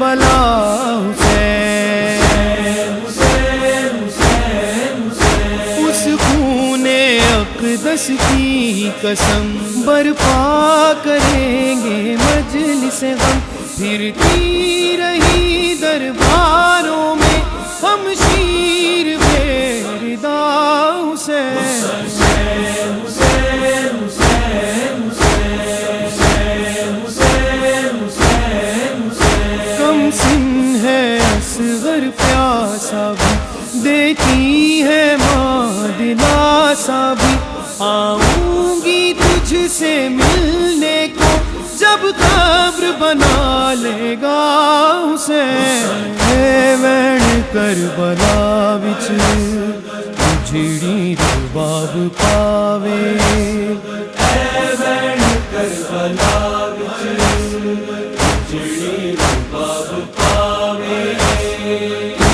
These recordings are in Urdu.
کربلا حسین، اس خون اقدس کی قسم برپا کریں گے مجلس غم، پھرتی رہی درباروں میں ہم شیر بے ردا حسین، کم سن ہے اصغر پیاسا بھی، دیتی ہے ماں دلاسا بھی، آؤں گی تجھ سے ملنے کو جب قبر بنا لے گا حسین، اے وین کربلا وچ اجڑی رباب پاوے، اے وین کربلا وچ اجڑی رباب پاوے،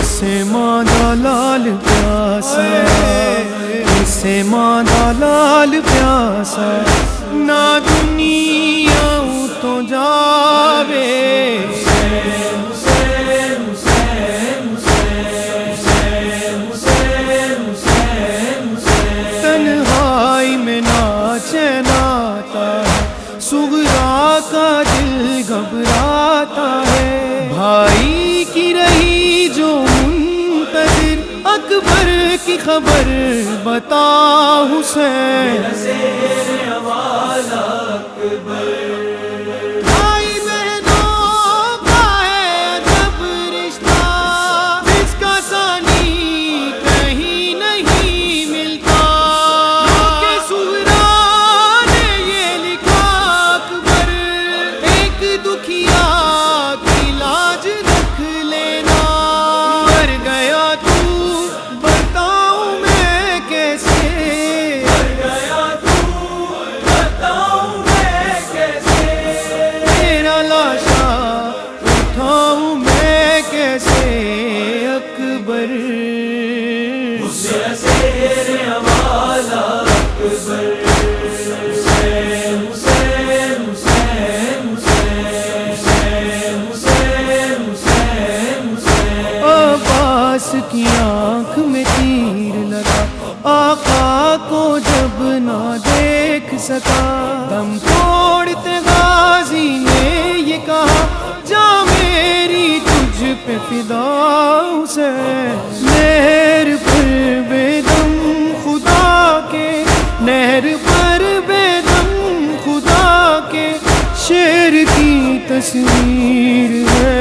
اسے ماں دا لال پیاسا، اسے ماں دا لال پیاسا، نہ دنیا تو جاوے، تنہائی میں ناچین آتا ہے، صغرا کا دل گھبراتا ہے، بھائی کی رہی جو منتظر اکبر کی خبر بتا حسین، بھائی بہنوں کا ہے عجب رشتہ، جس کا ثانی کہیں نہیں ملتا، کہ صغرا نے یہ لکھا اکبر ایک دکھیا کی لاج رکھ لینا، مر گیا تو بتاؤں میں کیسے، مر گیا تو بتاؤں میں کیسے، تیرا لاشا اٹھاؤں میں کیسے اکبر، زیر حوالہ اکبر، عباس کی آنکھ میں تیر لگا، آقا کو جب نہ دیکھ سکا، دم توڑتے غازی نے یہ کہا جا میری تجھ پہ فدا حسین، نہر پر بے دم خدا کے، نہر پر بے دم خدا کے شیر کی تصویر ہے،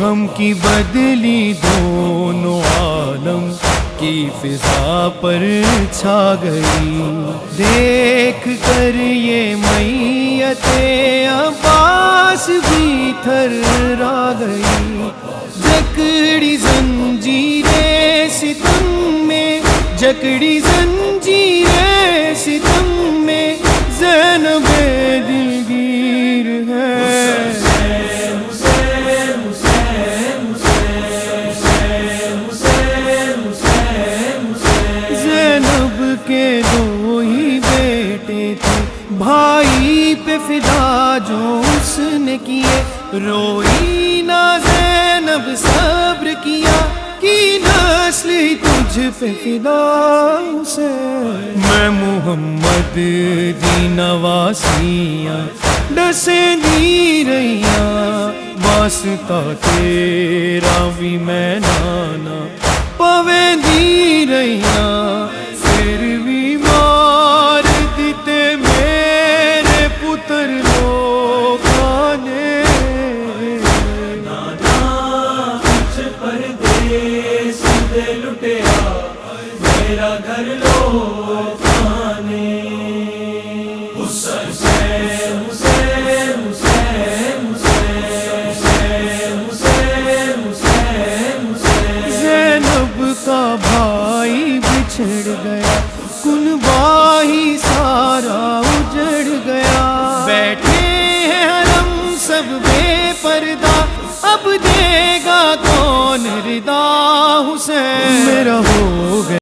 غم کی بدلی دونوں عالم کی فضا پر چھا گئی، دیکھ کر یہ میت عباس بھی تھرا گئی، جکڑی زنجیریں ستم میں، جکڑی زنجیریں ستم میں زینب دلگیر ہے، زینب کے دو ہی بیٹے تھے، بھائی پہ فدا جو اس نے کیے، روئی نہ زینب صبر کیا، کی نسل تجھ پہ فدا حسین، میں محمد دی نواسیاں ڈسیں دی رہیاں، واسطہ تیرا بھی میں نانا پویں دی رہیاں، پھر بھی مار دیتے میرے پتر لوگاں نے، نانا کچھ پردیس دے لٹیا میرا گھر لوگاں نے، حسین حسین حسین حسین، زینب کا بھائی بچھڑ گیا، کنبہ ہی سارا اجڑ گیا، بیٹھے ہیں حرم سب بے پردہ، اب دے گا کون ردا حسین، میرا ہو گیا